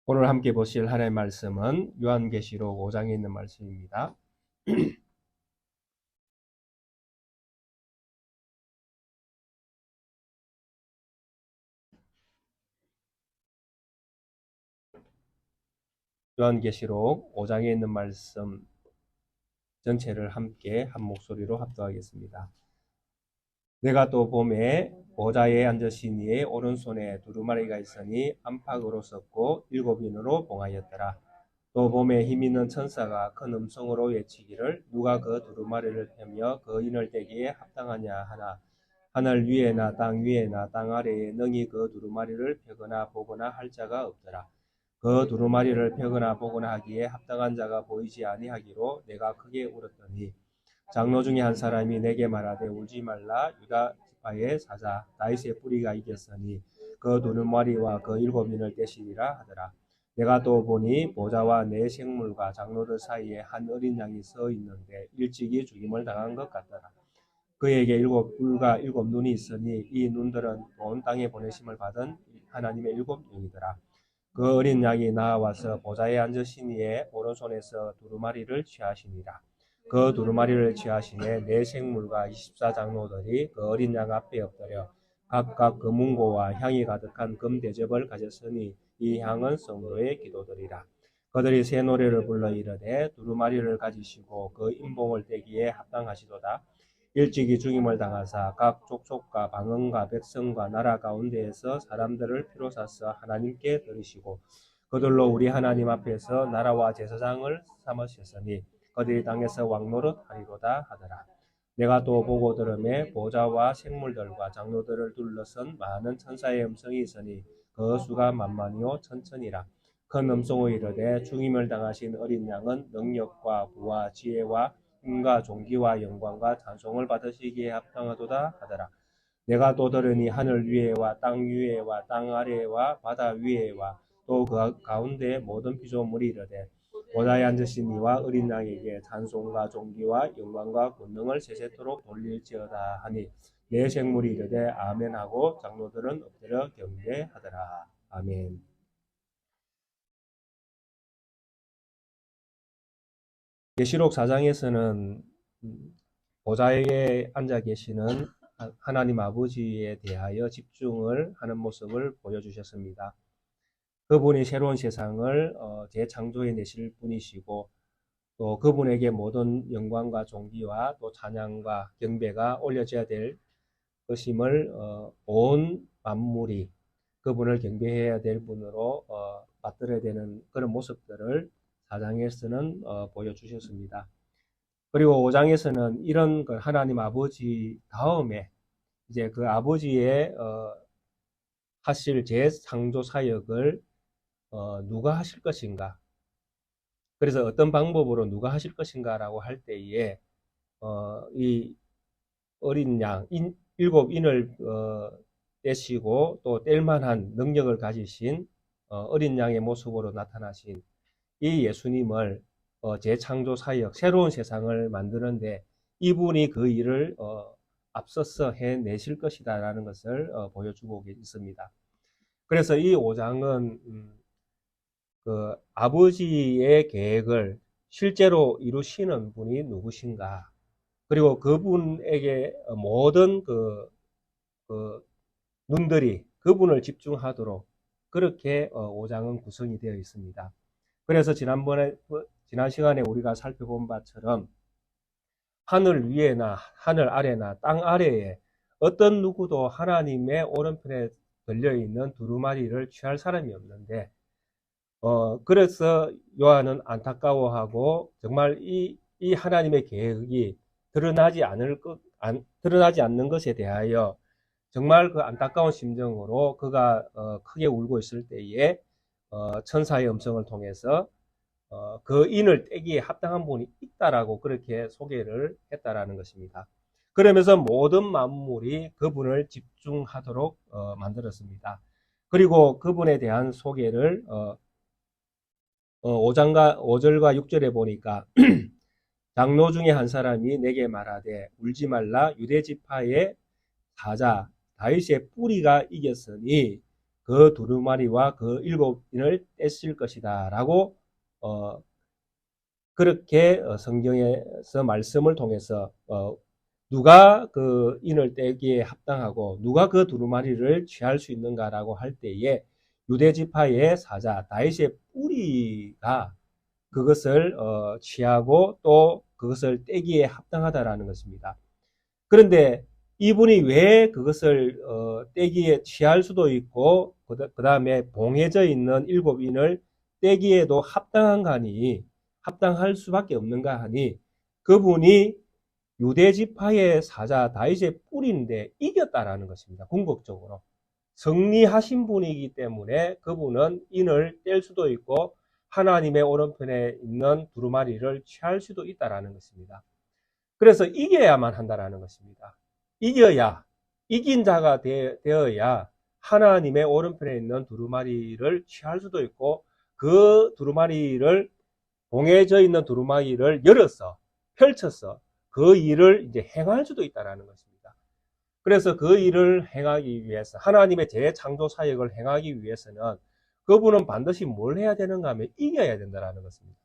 오늘 함께 보실 하나님의 말씀은 요한계시록 5장에 있는 말씀입니다. 요한계시록 5장에 있는 말씀 전체를 함께 한 목소리로 합독하겠습니다. 내가 또 보매 보좌에 앉으신 이의 오른손에 두루마리가 있으니 안팎으로 섰고 7인으로 봉하였더라. 또 보매 힘있는 천사가 큰 음성으로 외치기를 누가 그 두루마리를 펴며 그 인을 떼기에 합당하냐 하나 하늘 위에나 땅 위에나 땅 아래에 능히 그 두루마리를 펴거나 보거나 할 자가 없더라. 그 두루마리를 펴거나 보거나 하기에 합당한 자가 보이지 아니하기로 내가 크게 울었더니 장로 중에 한 사람이 내게 말하되 울지 말라. 유다 지파의 사자 다윗의 뿌리가 이겼으니 그 두루마리와 그 7인을 떼시리라 하더라. 내가 또 보니 보좌와 네 생물과 장로들 사이에 한 어린 양이 서 있는데 일찍이 죽임을 당한 것 같더라. 그에게 7뿔과 7눈이 있으니 이 눈들은 온 땅에 보내심을 받은 하나님의 7영이더라. 그 어린 양이 나와서 보좌에 앉으신 이의 오른손에서 두루마리를 취하시니라. 그 두루마리를 취하시에 네 생물과 24장로들이 그 어린 양 앞에 엎드려 각각 금은고와 향이 가득한 금대접을 가졌으니 이 향은 성도의 기도들이라. 그들이 새 노래를 불러 이르되 두루마리를 가지시고 그 인봉을 떼기에 합당하시도다. 일찍이 죽임을 당하사 각 족속과 방언과 백성과 나라 가운데에서 사람들을 피로 사서 하나님께 드리시고 그들로 우리 하나님 앞에서 나라와 제사장을 삼으셨으니 그들이 땅에서 왕노릇 하리로다 하더라. 내가 또 보고 들음에 보좌와 생물들과 장로들을 둘러선 많은 천사의 음성이 있으니 그 수가 만만이요 천천이라. 큰 음성으로 이르되 죽임을 당하신 어린 양은 능력과 부와 지혜와 힘과 존귀와 영광과 찬송을 받으시기에 합당하도다 하더라. 내가 또 들으니 하늘 위에와 땅 위에와 땅 아래와 바다 위에와 또 그 가운데 모든 피조물이 이르되 보좌에 앉으신 이와 어린 양에게 찬송과 존귀와 영광과 권능을 세세토록 돌릴지어다 하니 네 생물이 이르되 아멘하고 장로들은 엎드려 경배하더라. 아멘. 계시록 4장에서는 보좌에 앉아 계시는 하나님 아버지에 대하여 집중을 하는 모습을 보여주셨습니다. 그분이 새로운 세상을 재창조해 내실 분이시고 또 그분에게 모든 영광과 존귀와 또 찬양과 경배가 올려져야 될 것임을 온 만물이 그분을 경배해야 될 분으로 받들어야 되는 그런 모습들을 4장에서는 보여주셨습니다. 그리고 5장에서는 이런 하나님 아버지 다음에 이제 그 아버지의 하실 재창조 사역을 누가 하실 것인가? 그래서 어떤 방법으로 누가 하실 것인가라고 할 때에 이 어린 양, 7인을 떼시고 또 뗄만한 능력을 가지신 어린 양의 모습으로 나타나신 이 예수님을 재창조 사역, 새로운 세상을 만드는데 이분이 그 일을 앞서서 해내실 것이다라는 것을 보여주고 있습니다. 그래서 이 5장은 그 아버지의 계획을 실제로 이루시는 분이 누구신가? 그리고 그분에게 모든 그 눈들이 그분을 집중하도록 그렇게 5장은 구성이 되어 있습니다. 그래서 지난 시간에 우리가 살펴본 바처럼 하늘 위에나 하늘 아래나 땅 아래에 어떤 누구도 하나님의 오른편에 걸려있는 두루마리를 취할 사람이 없는데 그래서 요한은 안타까워하고 정말 이 하나님의 계획이 드러나지 않는 것에 대하여 정말 그 안타까운 심정으로 그가 크게 울고 있을 때에 천사의 음성을 통해서 그 인을 떼기에 합당한 분이 있다라고 그렇게 소개를 했다라는 것입니다. 그러면서 모든 만물이 그분을 집중하도록 만들었습니다. 그리고 그분에 대한 소개를 5절과 6절에 보니까 장로 중에 한 사람이 내게 말하되 울지 말라. 유대 지파의 사자 다윗의 뿌리가 이겼으니 그 두루마리와 그 7인을 떼실 것이다 라고 그렇게 성경에서 말씀을 통해서 누가 그 인을 떼기에 합당하고 누가 그 두루마리를 취할 수 있는가라고 할 때에 유대지파의 사자 다윗의 뿌리가 그것을 취하고 또 그것을 떼기에 합당하다라는 것입니다. 그런데 이분이 왜 그것을 떼기에 취할 수도 있고 그 다음에 봉해져 있는 7인을 떼기에도 합당할 수밖에 없는가 하니 그분이 유대지파의 사자 다윗의 뿌리인데 이겼다라는 것입니다. 궁극적으로 승리하신 분이기 때문에 그분은 인을 뗄 수도 있고 하나님의 오른편에 있는 두루마리를 취할 수도 있다라는 것입니다. 그래서 이겨야만 한다라는 것입니다. 이긴 자가 되어야 하나님의 오른편에 있는 두루마리를 취할 수도 있고 그 두루마리를 봉해져 있는 두루마리를 열어서 펼쳐서 그 일을 이제 행할 수도 있다라는 것입니다. 그래서 그 일을 행하기 위해서 하나님의 재창조 사역을 행하기 위해서는 그분은 반드시 뭘 해야 되는가 하면 이겨야 된다라는 것입니다.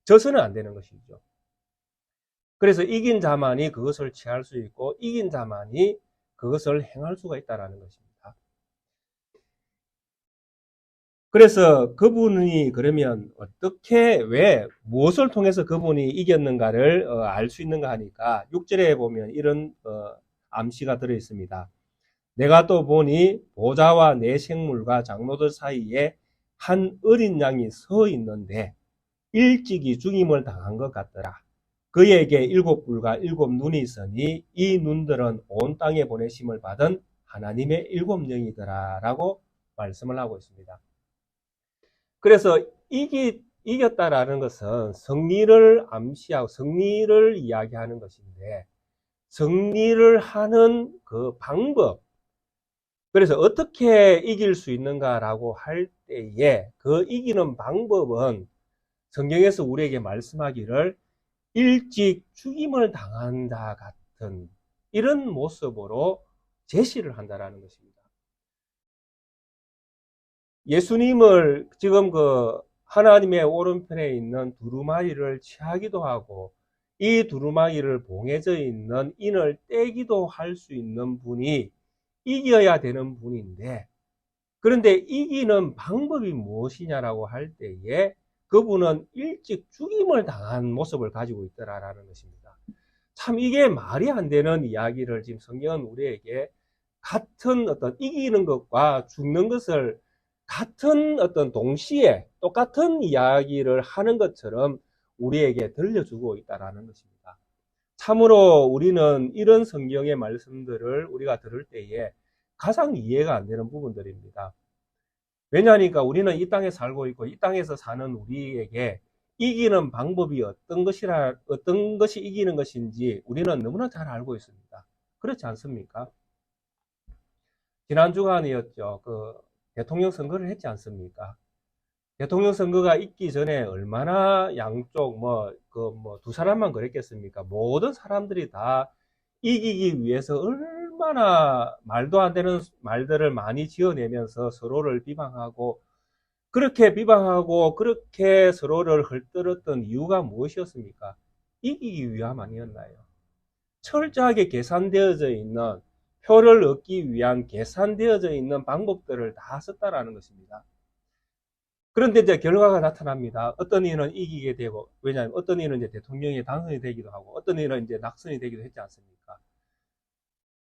져서는 안 되는 것이죠. 그래서 이긴 자만이 그것을 취할 수 있고 이긴 자만이 그것을 행할 수가 있다라는 것입니다. 그래서 그분이 그러면 어떻게 무엇을 통해서 그분이 이겼는가를 알 수 있는가 하니까 6절에 보면 이런 암시가 들어 있습니다. 내가 또 보니 보좌와 내 생물과 장로들 사이에 한 어린 양이 서 있는데 일찍이 죽임을 당한 것 같더라. 그에게 7뿔과 7눈이 있으니 이 눈들은 온 땅에 보내심을 받은 하나님의 7영이더라 라고 말씀을 하고 있습니다. 그래서 이겼다라는 것은 승리를 암시하고 승리를 이야기하는 것인데 승리를 하는 그 방법, 그래서 어떻게 이길 수 있는가라고 할 때에 그 이기는 방법은 성경에서 우리에게 말씀하기를 일찍 죽임을 당한 자 같은 이런 모습으로 제시를 한다라는 것입니다. 예수님을 지금 그 하나님의 오른편에 있는 두루마리를 취하기도 하고 이 두루마리를 봉해져 있는 인을 떼기도 할 수 있는 분이 이겨야 되는 분인데, 그런데 이기는 방법이 무엇이냐라고 할 때에 그분은 일찍 죽임을 당한 모습을 가지고 있더라라는 것입니다. 참 이게 말이 안 되는 이야기를 지금 성경은 우리에게 같은 어떤 이기는 것과 죽는 것을 같은 어떤 동시에 똑같은 이야기를 하는 것처럼 우리에게 들려주고 있다라는 것입니다. 참으로 우리는 이런 성경의 말씀들을 우리가 들을 때에 가장 이해가 안 되는 부분들입니다. 왜냐하니까 우리는 이 땅에 살고 있고 이 땅에서 사는 우리에게 이기는 방법이 어떤 것이 이기는 것인지 우리는 너무나 잘 알고 있습니다. 그렇지 않습니까? 지난 주간이었죠. 대통령 선거를 했지 않습니까? 대통령 선거가 있기 전에 얼마나 양쪽 두 사람만 그랬겠습니까? 모든 사람들이 다 이기기 위해서 얼마나 말도 안 되는 말들을 많이 지어내면서 서로를 비방하고 그렇게 서로를 헐뜯었던 이유가 무엇이었습니까? 이기기 위함 아니었나요? 철저하게 계산되어져 있는, 표를 얻기 위한 계산되어져 있는 방법들을 다 썼다라는 것입니다. 그런데 이제 결과가 나타납니다. 어떤 이는 이기게 되고, 왜냐하면 어떤 이는 이제 대통령이 당선이 되기도 하고, 어떤 이는 이제 낙선이 되기도 했지 않습니까?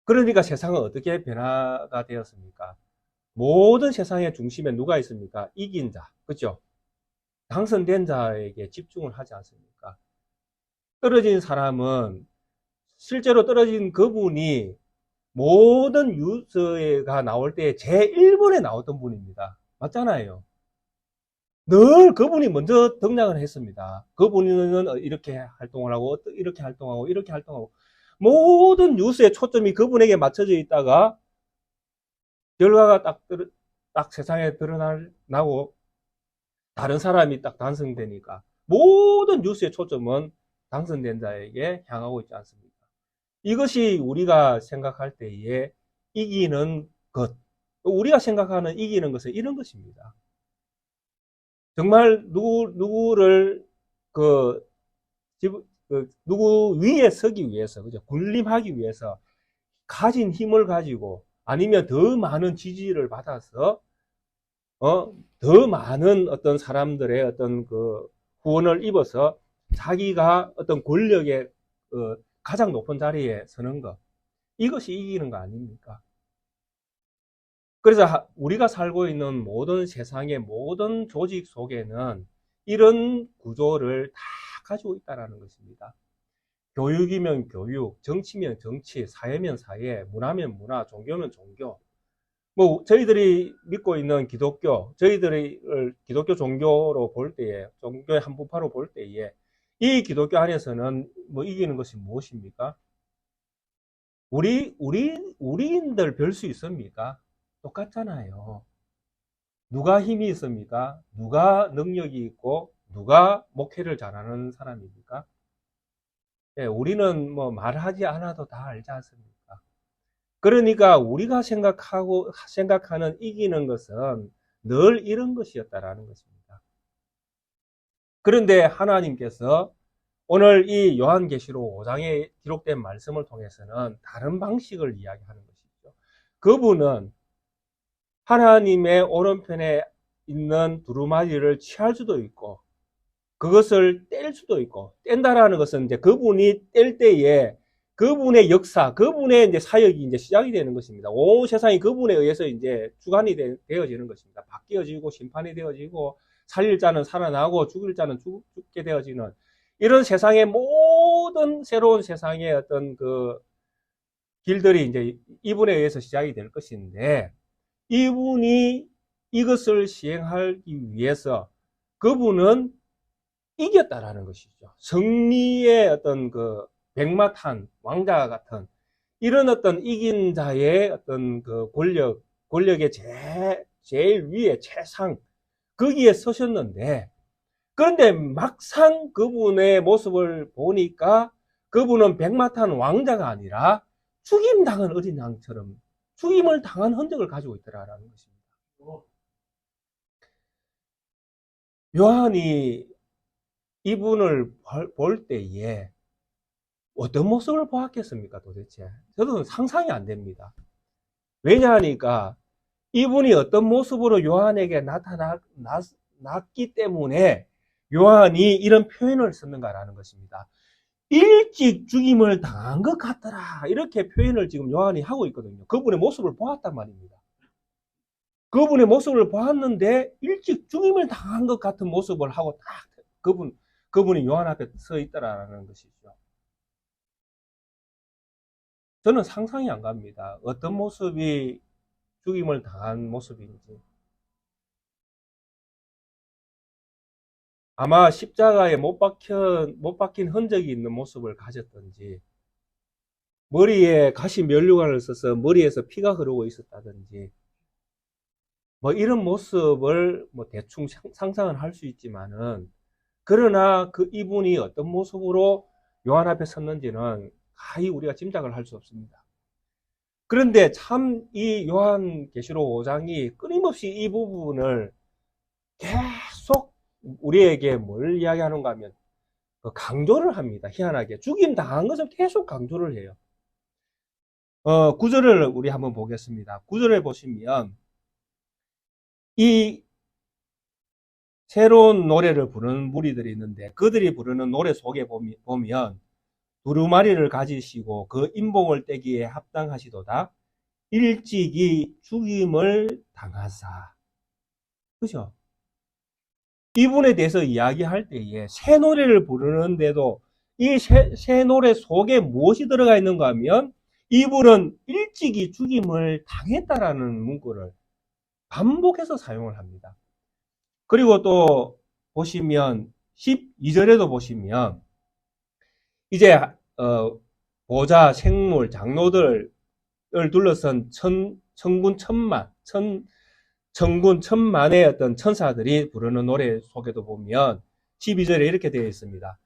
그러니까 세상은 어떻게 변화가 되었습니까? 모든 세상의 중심에 누가 있습니까? 이긴 자, 그죠? 당선된 자에게 집중을 하지 않습니까? 떨어진 사람은 실제로 떨어진 그분이 모든 뉴스가 나올 때 제1번에 나왔던 분입니다. 맞잖아요. 늘 그분이 먼저 등장을 했습니다. 그분은 이렇게 활동을 하고 이렇게 활동하고 이렇게 활동하고 모든 뉴스의 초점이 그분에게 맞춰져 있다가 결과가 딱 세상에 드러나고 다른 사람이 딱 당선되니까 모든 뉴스의 초점은 당선된 자에게 향하고 있지 않습니까? 이것이 우리가 생각할 때에 이기는 것, 우리가 생각하는 이기는 것은 이런 것입니다. 정말 누구를 그 누구 위에 서기 위해서, 그죠? 군림하기 위해서 가진 힘을 가지고 아니면 더 많은 지지를 받아서 더 많은 어떤 사람들의 어떤 그 후원을 입어서 자기가 어떤 권력의 가장 높은 자리에 서는 것, 이것이 이기는 거 아닙니까? 그래서 우리가 살고 있는 모든 세상의 모든 조직 속에는 이런 구조를 다 가지고 있다는 것입니다. 교육이면 교육, 정치면 정치, 사회면 사회, 문화면 문화, 종교면 종교. 뭐 저희들이 믿고 있는 기독교, 저희들이 기독교 종교로 볼 때에, 종교의 한 부파로 볼 때에 이 기독교 안에서는 뭐 이기는 것이 무엇입니까? 우리인들 별 수 있습니까? 똑같잖아요. 누가 힘이 있습니까? 누가 능력이 있고 누가 목회를 잘하는 사람입니까? 예, 우리는 뭐 말하지 않아도 다 알지 않습니까? 그러니까 우리가 생각하는 이기는 것은 늘 이런 것이었다라는 것입니다. 그런데 하나님께서 오늘 이 요한계시록 5장에 기록된 말씀을 통해서는 다른 방식을 이야기하는 것이죠. 그분은 하나님의 오른편에 있는 두루마리를 취할 수도 있고 그것을 뗄 수도 있고, 뗀다라는 것은 이제 그분이 뗄 때에 그분의 역사, 그분의 이제 사역이 이제 시작이 되는 것입니다. 온 세상이 그분에 의해서 이제 주관이 되어지는 것입니다. 바뀌어지고 심판이 되어지고 살릴 자는 살아나고 죽일 자는 죽게 되어지는 이런 세상의 모든 새로운 세상의 어떤 그 길들이 이제 이분에 의해서 시작이 될 것인데, 이분이 이것을 시행하기 위해서 그분은 이겼다라는 것이죠. 승리의 어떤 그 백마탄 왕자 같은 이런 어떤 이긴 자의 어떤 그 권력의 제일 위에 최상 거기에 서셨는데, 그런데 막상 그분의 모습을 보니까 그분은 백마탄 왕자가 아니라 죽임 당한 어린 양처럼 죽임을 당한 흔적을 가지고 있더라라는 것입니다. 요한이 이분을 볼 때에 어떤 모습을 보았겠습니까, 도대체? 저도 상상이 안 됩니다. 왜냐하니까 이분이 어떤 모습으로 요한에게 나타났기 때문에 요한이 이런 표현을 썼는가라는 것입니다. 일찍 죽임을 당한 것 같더라, 이렇게 표현을 지금 요한이 하고 있거든요. 그분의 모습을 보았단 말입니다. 그분의 모습을 보았는데 일찍 죽임을 당한 것 같은 모습을 하고 딱 그분이 요한 앞에 서 있다라는 것이죠. 저는 상상이 안 갑니다. 어떤 모습이 죽임을 당한 모습인지. 아마 십자가에 못 박힌 흔적이 있는 모습을 가졌던지, 머리에 가시 면류관을 써서 머리에서 피가 흐르고 있었다든지, 뭐 이런 모습을 뭐 대충 상상은 할 수 있지만은, 그러나 그 이분이 어떤 모습으로 요한 앞에 섰는지는 가히 우리가 짐작을 할 수 없습니다. 그런데 참 이 요한계시록 5장이 끊임없이 이 부분을 계속 우리에게 뭘 이야기하는가 하면 강조를 합니다. 희한하게 죽임 당한 것을 계속 강조를 해요. 9절을 우리 한번 보겠습니다. 9절에 보시면 이 새로운 노래를 부르는 무리들이 있는데, 그들이 부르는 노래 속에 보면 두루마리를 가지시고 그 인봉을 떼기에 합당하시도다 일찍이 죽임을 당하사. 그죠? 이분에 대해서 이야기할 때에 새 노래를 부르는데도 이 새 노래 속에 무엇이 들어가 있는가 하면 이분은 일찍이 죽임을 당했다라는 문구를 반복해서 사용을 합니다. 그리고 또 보시면 12절에도 보시면 이제 보좌, 생물, 장로들을 둘러선 천군 천만의 어떤 천사들이 부르는 노래 속에도 보면 12절에 이렇게 되어 있습니다.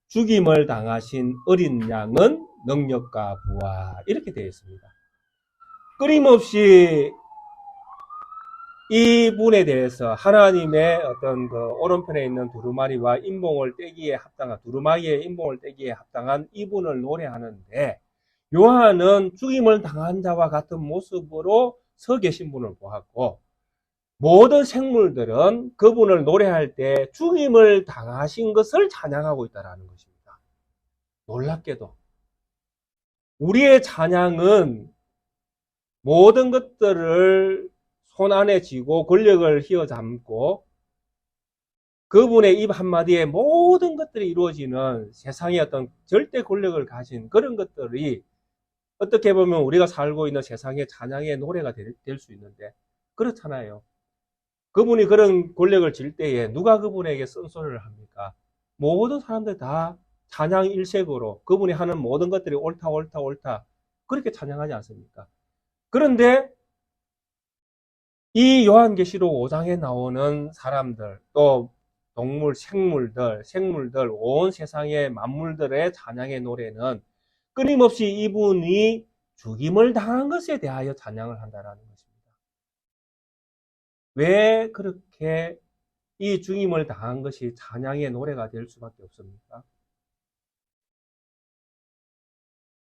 죽임을 당하신 어린 양은 능력과 부와, 이렇게 되어 있습니다. 끊임없이 이분에 대해서 하나님의 어떤 그 오른편에 있는 두루마리와 인봉을 떼기에 합당한, 두루마리의 인봉을 떼기에 합당한 이분을 노래하는데, 요한은 죽임을 당한 자와 같은 모습으로 서 계신 분을 보았고, 모든 생물들은 그분을 노래할 때 죽임을 당하신 것을 찬양하고 있다는 것입니다. 놀랍게도 우리의 찬양은 모든 것들을 손 안에 쥐고 권력을 휘어잡고 그분의 입 한마디에 모든 것들이 이루어지는 세상의 어떤 절대 권력을 가진 그런 것들이 어떻게 보면 우리가 살고 있는 세상의 찬양의 노래가 될 수 있는데, 그렇잖아요. 그분이 그런 권력을 질 때에 누가 그분에게 쓴소리를 합니까? 모든 사람들 다 찬양 일색으로 그분이 하는 모든 것들이 옳다 옳다 옳다 그렇게 찬양하지 않습니까? 그런데 이 요한계시록 5장에 나오는 사람들, 또 동물, 생물들, 온 세상의 만물들의 찬양의 노래는 끊임없이 이분이 죽임을 당한 것에 대하여 찬양을 한다는 것입니다. 왜 그렇게 이 죽임을 당한 것이 찬양의 노래가 될 수밖에 없습니까?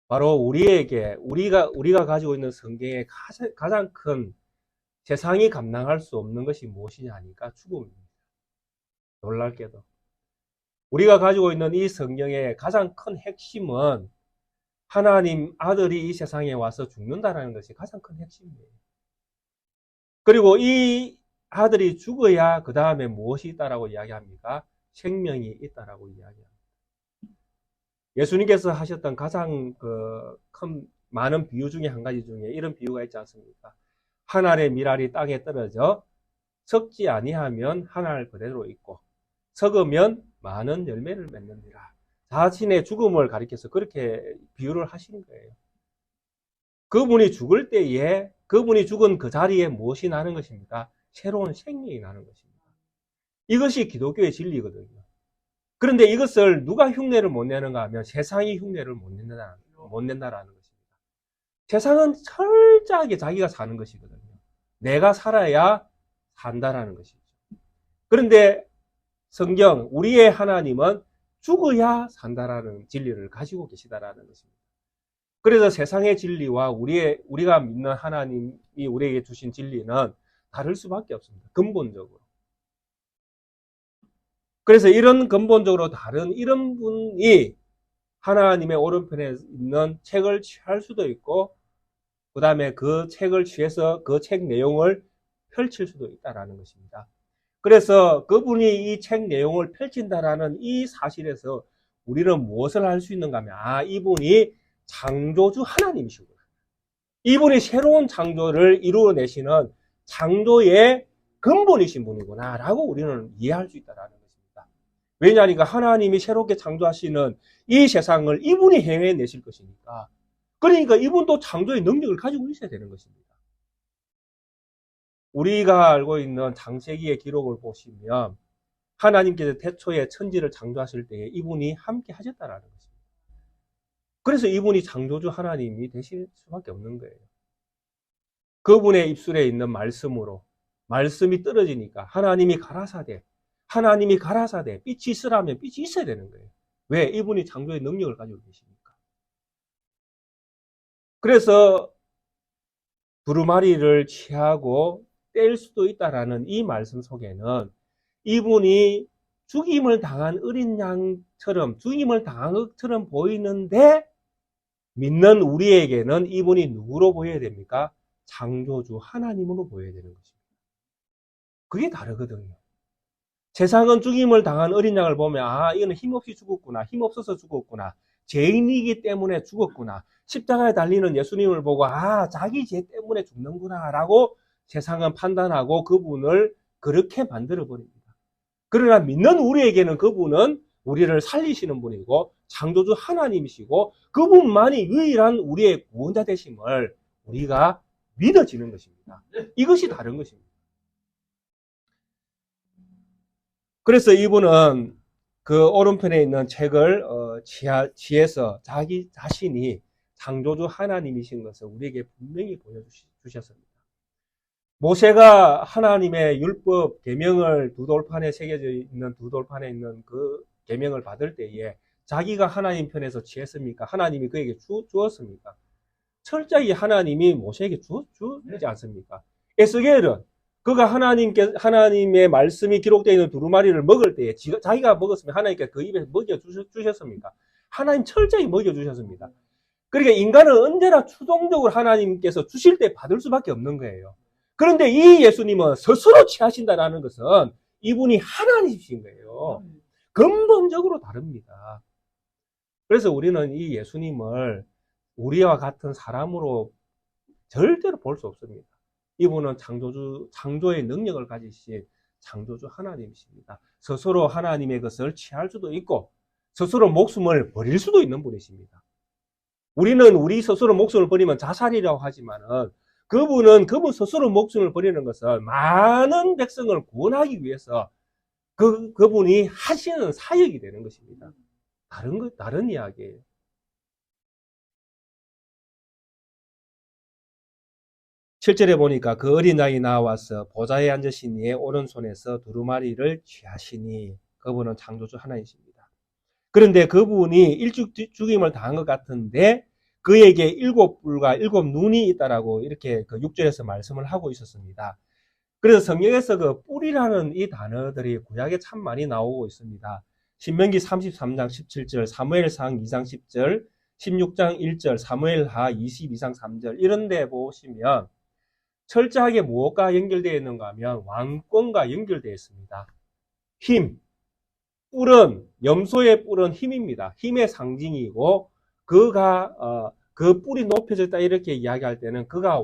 바로 우리가 가지고 있는 성경의 가장 큰 세상이 감당할 수 없는 것이 무엇이냐 하니까 죽음입니다. 놀랍게도 우리가 가지고 있는 이 성경의 가장 큰 핵심은 하나님 아들이 이 세상에 와서 죽는다는 것이 가장 큰 핵심이에요. 그리고 이 아들이 죽어야 그 다음에 무엇이 있다라고 이야기합니까? 생명이 있다라고 이야기합니다. 예수님께서 하셨던 가장 큰 많은 비유 중에 한 가지 중에 이런 비유가 있지 않습니까? 한 알의 밀알이 땅에 떨어져 썩지 아니하면 한 알 그대로 있고 썩으면 많은 열매를 맺느니라. 자신의 죽음을 가리켜서 그렇게 비유를 하시는 거예요. 그분이 죽을 때에 그분이 죽은 그 자리에 무엇이 나는 것입니까? 새로운 생명이 나는 것입니다. 이것이 기독교의 진리거든요. 그런데 이것을 누가 흉내를 못 내는가 하면 세상이 흉내를 못 낸다라는 것입니다. 세상은 철저하게 자기가 사는 것이거든요. 내가 살아야 산다라는 것이죠. 그런데 성경, 우리의 하나님은 죽어야 산다라는 진리를 가지고 계시다라는 것입니다. 그래서 세상의 진리와 우리가 믿는 하나님이 우리에게 주신 진리는 다를 수밖에 없습니다. 근본적으로. 그래서 이런 근본적으로 다른 이런 분이 하나님의 오른편에 있는 책을 취할 수도 있고, 그 다음에 그 책을 취해서 그 책 내용을 펼칠 수도 있다라는 것입니다. 그래서 그분이 이 책 내용을 펼친다라는 이 사실에서 우리는 무엇을 할 수 있는가 하면, 이분이 창조주 하나님이시구나. 이분이 새로운 창조를 이루어내시는 창조의 근본이신 분이구나 라고 우리는 이해할 수 있다는 것입니다. 왜냐하니까 하나님이 새롭게 창조하시는 이 세상을 이분이 해내실 것이니까. 그러니까 이분도 창조의 능력을 가지고 있어야 되는 것입니다. 우리가 알고 있는 창세기의 기록을 보시면 하나님께서 태초에 천지를 창조하실 때에 이분이 함께 하셨다는 것입니다. 그래서 이분이 창조주 하나님이 되실 수밖에 없는 거예요. 그분의 입술에 있는 말씀으로 말씀이 떨어지니까 하나님이 가라사대 빛이 있으라면 빛이 있어야 되는 거예요. 왜? 이분이 창조의 능력을 가지고 계시니까. 그래서 두루마리를 취하고 뗄 수도 있다라는 이 말씀 속에는 이분이 죽임을 당한 어린 양처럼 죽임을 당한 것처럼 보이는데 믿는 우리에게는 이분이 누구로 보여야 됩니까? 창조주 하나님으로 보여야 되는 것입니다. 그게 다르거든요. 세상은 죽임을 당한 어린 양을 보면 이거는 힘없이 죽었구나, 힘없어서 죽었구나, 죄인이기 때문에 죽었구나, 십자가에 달리는 예수님을 보고 자기 죄 때문에 죽는구나 라고 세상은 판단하고 그분을 그렇게 만들어버립니다. 그러나 믿는 우리에게는 그분은 우리를 살리시는 분이고 창조주 하나님이시고 그분만이 유일한 우리의 구원자 되심을 우리가 믿어지는 것입니다. 이것이 다른 것입니다. 그래서 이분은 그 오른편에 있는 책을 취해서 자기 자신이 창조주 하나님이신 것을 우리에게 분명히 보여주셨습니다. 모세가 하나님의 율법 계명을 두 돌판에 새겨져 있는 두 돌판에 있는 그 계명을 받을 때에 자기가 하나님 편에서 취했습니까? 하나님이 그에게 주었습니까? 철저히 하나님이 모세에게 주지 않습니까? 에스겔은 그가 하나님의 말씀이 기록되어 있는 두루마리를 먹을 때에 자기가 먹었으면 하나님께 그 입에 먹여 주셨습니까? 하나님 철저히 먹여 주셨습니다. 그러니까 인간은 언제나 추동적으로 하나님께서 주실 때 받을 수밖에 없는 거예요. 그런데 이 예수님은 스스로 취하신다는 것은 이분이 하나님이신 거예요. 근본적으로 다릅니다. 그래서 우리는 이 예수님을 우리와 같은 사람으로 절대로 볼 수 없습니다. 이분은 창조의 능력을 가지신 창조주 하나님이십니다. 스스로 하나님의 것을 취할 수도 있고 스스로 목숨을 버릴 수도 있는 분이십니다. 우리는 우리 스스로 목숨을 버리면 자살이라고 하지만은 그분 스스로 목숨을 버리는 것은 많은 백성을 구원하기 위해서 그분이 하시는 사역이 되는 것입니다. 다른 이야기예요. 실제로 보니까 그 어린 양이 나와서 보좌에 앉으신 이의 오른손에서 두루마리를 취하시니 그분은 창조주 하나님이십니다. 그런데 그분이 일찍 죽임을 당한 것 같은데 그에게 7뿔과 7눈이 있다라고 이렇게 그 6절에서 말씀을 하고 있었습니다. 그래서 성경에서 그 뿔이라는 이 단어들이 구약에 참 많이 나오고 있습니다. 신명기 33장 17절, 사무엘상 2장 10절, 16장 1절, 사무엘하 22장 3절 이런 데 보시면 철저하게 무엇과 연결되어 있는가 하면 왕권과 연결되어 있습니다. 힘, 뿔은 염소의 뿔은 힘입니다. 힘의 상징이고 그 뿔이 높여졌다 이렇게 이야기할 때는 그가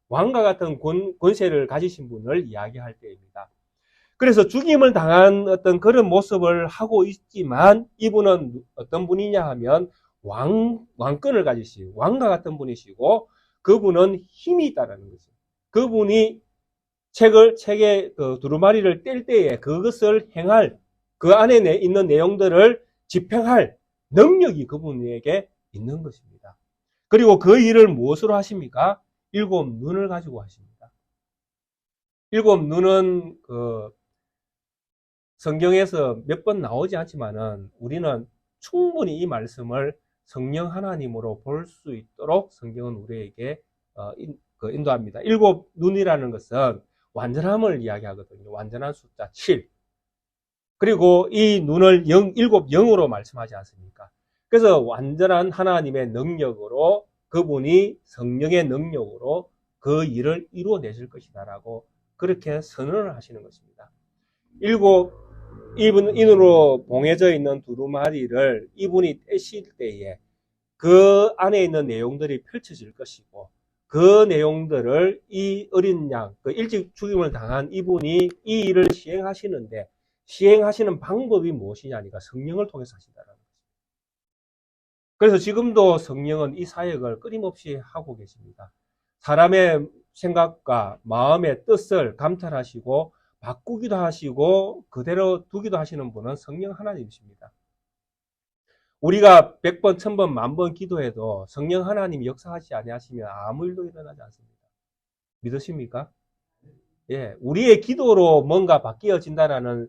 왕과 같은 권세를 가지신 분을 이야기할 때입니다. 그래서 죽임을 당한 어떤 그런 모습을 하고 있지만 이분은 어떤 분이냐 하면 왕권을 가지신 왕과 같은 분이시고 그분은 힘이 있다는 거죠. 그분이 책의 그 두루마리를 뗄 때에 그것을 행할 그 안에 있는 내용들을 집행할 능력이 그분에게 있는 것입니다. 그리고 그 일을 무엇으로 하십니까? 7눈을 가지고 하십니다. 7눈은 그 성경에서 몇 번 나오지 않지만은 우리는 충분히 이 말씀을 성령 하나님으로 볼 수 있도록 성경은 우리에게 인도합니다. 7눈이라는 것은 완전함을 이야기하거든요. 완전한 숫자 7. 그리고 이 눈을 7영으로 말씀하지 않습니까? 그래서 완전한 하나님의 능력으로 그분이 성령의 능력으로 그 일을 이루어내실 것이다라고 그렇게 선언을 하시는 것입니다. 7인으로 봉해져 있는 두루마리를 이분이 떼실 때에 그 안에 있는 내용들이 펼쳐질 것이고 그 내용들을 이 어린 양, 그 일찍 죽임을 당한 이분이 이 일을 시행하시는데 시행하시는 방법이 무엇이냐니까 성령을 통해서 하신다는 거죠. 그래서 지금도 성령은 이 사역을 끊임없이 하고 계십니다. 사람의 생각과 마음의 뜻을 감찰하시고 바꾸기도 하시고 그대로 두기도 하시는 분은 성령 하나님이십니다. 우리가 100번, 1000번, 10,000번 기도해도 성령 하나님이 역사하지 아니하시면 아무 일도 일어나지 않습니다. 믿으십니까? 예, 우리의 기도로 뭔가 바뀌어진다는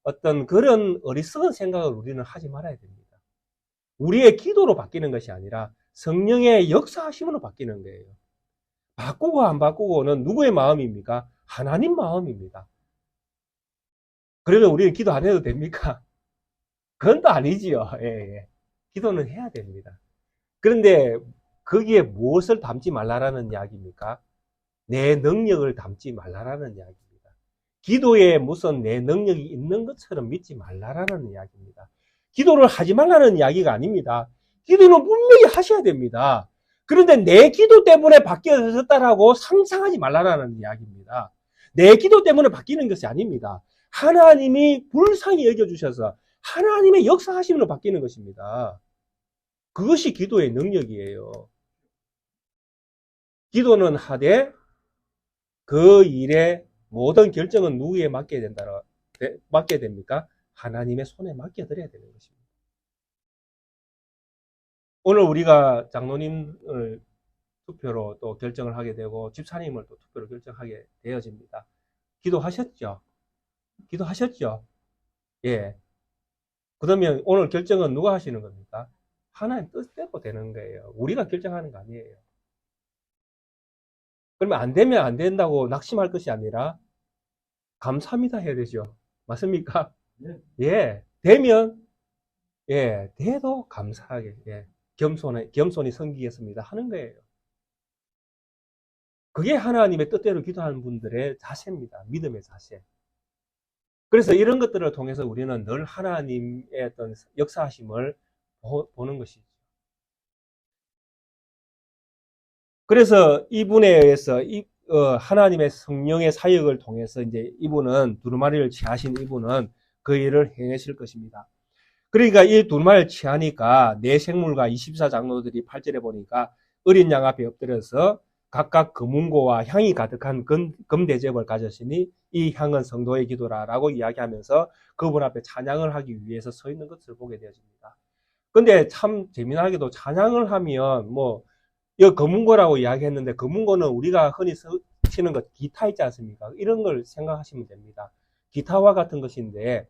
어떤 그런 어리석은 생각을 우리는 하지 말아야 됩니다. 우리의 기도로 바뀌는 것이 아니라 성령의 역사하심으로 바뀌는 거예요. 바꾸고 안 바꾸고는 누구의 마음입니까? 하나님 마음입니다. 그러면 우리는 기도 안 해도 됩니까? 그건 또 아니지요. 예, 예. 기도는 해야 됩니다. 그런데 거기에 무엇을 담지 말라라는 이야기입니까? 내 능력을 담지 말라라는 이야기입니다. 기도에 무슨 내 능력이 있는 것처럼 믿지 말라라는 이야기입니다. 기도를 하지 말라는 이야기가 아닙니다. 기도는 분명히 하셔야 됩니다. 그런데 내 기도 때문에 바뀌어졌다라고 상상하지 말라라는 이야기입니다. 내 기도 때문에 바뀌는 것이 아닙니다. 하나님이 불쌍히 여겨주셔서 하나님의 역사하심으로 바뀌는 것입니다. 그것이 기도의 능력이에요. 기도는 하되 그 일의 모든 결정은 누구에 맡게 됩니까? 하나님의 손에 맡겨드려야 되는 것입니다. 오늘 우리가 장로님을 투표로 또 결정을 하게 되고 집사님을 또 투표로 결정하게 되어집니다. 기도하셨죠? 기도하셨죠? 예. 그러면 오늘 결정은 누가 하시는 겁니까? 하나님 뜻대로 되는 거예요. 우리가 결정하는 거 아니에요. 그러면 안 되면 안 된다고 낙심할 것이 아니라 감사합니다 해야 되죠. 맞습니까? 네. 예. 되면 예, 돼도 감사하게 예. 겸손히 섬기겠습니다 하는 거예요. 그게 하나님의 뜻대로 기도하는 분들의 자세입니다. 믿음의 자세. 그래서 이런 것들을 통해서 우리는 늘 하나님의 어떤 역사하심을 보는 것이죠. 그래서 이분에 의해서 하나님의 성령의 사역을 통해서 이제 이분은 두루마리를 취하신 이분은 그 일을 행하실 것입니다. 그러니까 이 두루마리를 취하니까 네 생물과 24장로들이 8절에 보니까 어린 양 앞에 엎드려서 각각 금은고와 향이 가득한 금대접을 가졌으니 이 향은 성도의 기도라라고 이야기하면서 그분 앞에 찬양을 하기 위해서 서 있는 것을 보게 되어집니다. 근데 참 재미나게도 찬양을 하면 이 금은고라고 이야기했는데 금은고는 우리가 흔히 치는 것 기타 있지 않습니까? 이런 걸 생각하시면 됩니다. 기타와 같은 것인데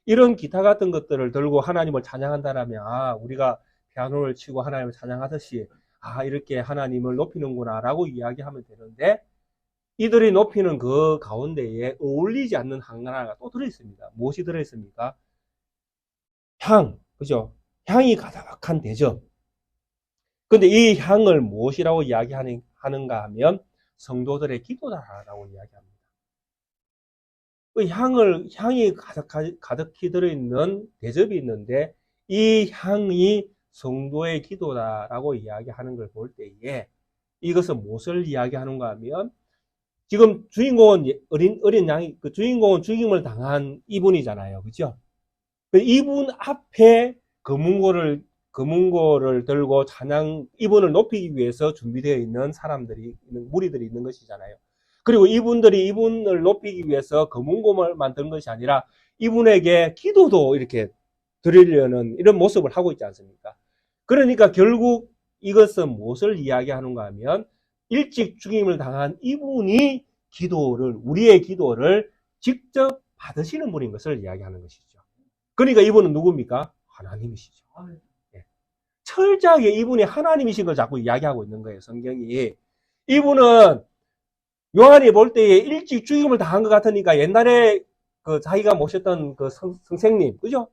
이런 기타 같은 것들을 들고 하나님을 찬양한다라면 우리가 피아노를 치고 하나님을 찬양하듯이 이렇게 하나님을 높이는구나 라고 이야기하면 되는데 이들이 높이는 그 가운데에 어울리지 않는 하나가 또 들어있습니다. 무엇이 들어있습니까? 향, 그죠? 향이 가득한 대접. 근데 이 향을 무엇이라고 이야기하는가 하면 성도들의 기도다라고 이야기합니다. 그 향이 가득히 들어있는 대접이 있는데 이 향이 성도의 기도다라고 이야기하는 걸 볼 때에 이것은 무엇을 이야기하는가 하면 지금 주인공은 어린 양이 그 주인공은 죽임을 당한 이분이잖아요. 그죠? 이분 앞에 금은고를 들고 이분을 높이기 위해서 준비되어 있는 무리들이 있는 것이잖아요. 그리고 이분들이 이분을 높이기 위해서 금은고를 만든 것이 아니라 이분에게 기도도 이렇게 드리려는 이런 모습을 하고 있지 않습니까? 그러니까 결국 이것은 무엇을 이야기하는가 하면 일찍 죽임을 당한 이분이 우리의 기도를 직접 받으시는 분인 것을 이야기하는 것이죠. 그러니까 이분은 누굽니까? 하나님이시죠. 예. 철저하게 이분이 하나님이신 걸 자꾸 이야기하고 있는 거예요, 성경이. 이분은 요한이 볼 때에 일찍 죽임을 당한 것 같으니까 옛날에 자기가 모셨던 그 선생님, 그죠?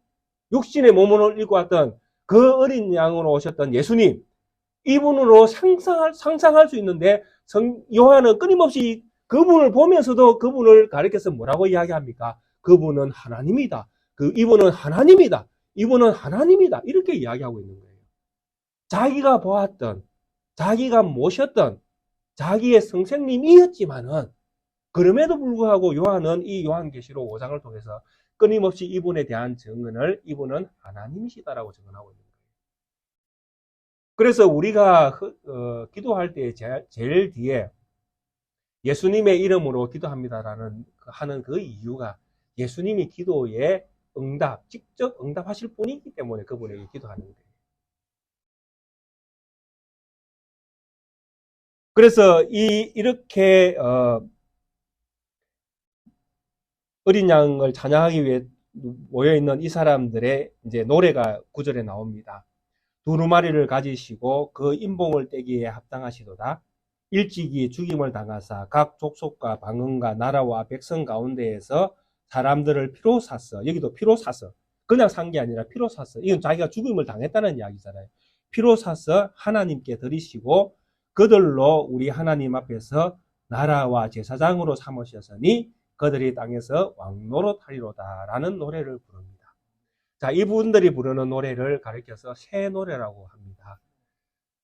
육신의 몸을 입고 왔던 그 어린 양으로 오셨던 예수님, 이분으로 상상할 수 있는데 요한은 끊임없이 그분을 보면서도 그분을 가리켜서 뭐라고 이야기합니까? 그분은 하나님이다. 이분은 하나님이다. 이분은 하나님이다. 이렇게 이야기하고 있는 거예요. 자기가 보았던, 자기가 모셨던 자기의 선생님이었지만은 그럼에도 불구하고 요한은 이 요한계시록 5장을 통해서 끊임없이 이분에 대한 증언을 이분은 하나님이시다라고 증언하고 있는 거예요. 그래서 우리가 기도할 때 제일 뒤에 예수님의 이름으로 기도합니다라는 하는 그 이유가 예수님이 기도에 직접 응답하실 분이기 때문에 그분에게 기도하는 거예요. 그래서 이렇게 어린 양을 찬양하기 위해 모여 있는 이 사람들의 이제 노래가 9절에 나옵니다. 두루마리를 가지시고 그 인봉을 떼기에 합당하시도다. 일찍이 죽임을 당하사 각 족속과 방언과 나라와 백성 가운데에서 사람들을 피로 샀어. 여기도 피로 샀어. 그냥 산 게 아니라 피로 샀어. 이건 자기가 죽임을 당했다는 이야기잖아요. 피로 사서 하나님께 드리시고 그들로 우리 하나님 앞에서 나라와 제사장으로 삼으셨으니 그들이 땅에서 왕노릇하리로다 라는 노래를 부릅니다. 자, 이분들이 부르는 노래를 가리켜서 새 노래라고 합니다.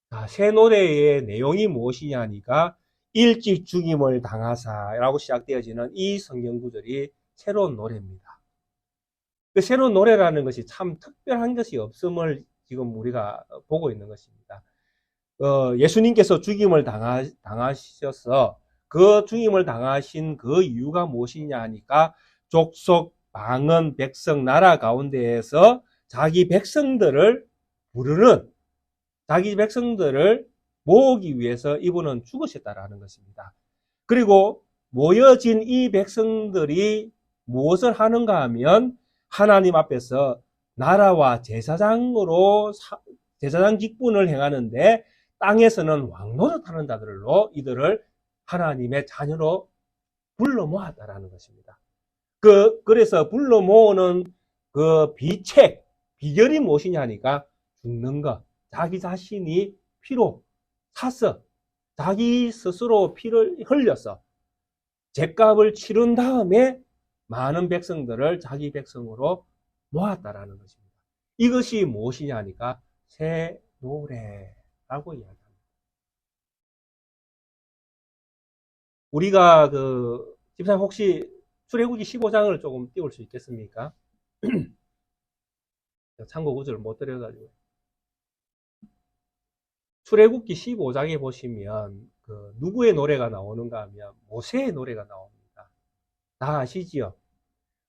자, 새 노래의 내용이 무엇이냐 하니까 일찍 죽임을 당하사라고 시작되어지는 이 성경 구절이 새로운 노래입니다. 그 새로운 노래라는 것이 참 특별한 것이 없음을 지금 우리가 보고 있는 것입니다. 예수님께서 죽임을 당하셔서 그 죽임을 당하신 그 이유가 무엇이냐 하니까 족속, 방언, 백성, 나라 가운데에서 자기 백성들을 모으기 위해서 이분은 죽으셨다라는 것입니다. 그리고 모여진 이 백성들이 무엇을 하는가 하면 하나님 앞에서 나라와 제사장으로 제사장 직분을 행하는데 땅에서는 왕노릇하는 자들로 이들을 하나님의 자녀로 불러 모았다라는 것입니다. 그래서 불러 모으는 그 비결이 무엇이냐 하니까 죽는 것, 자기 자신이 피로 사서 자기 스스로 피를 흘려서 죗값을 치른 다음에 많은 백성들을 자기 백성으로 모았다라는 것입니다. 이것이 무엇이냐 하니까 새 노래라고 이야기합니다. 우리가 집사님 혹시 출애굽기 15장을 조금 띄울 수 있겠습니까? 참고 구절을 못 드려가지고. 출애굽기 15장에 보시면 누구의 노래가 나오는가 하면 모세의 노래가 나옵니다. 다 아시지요?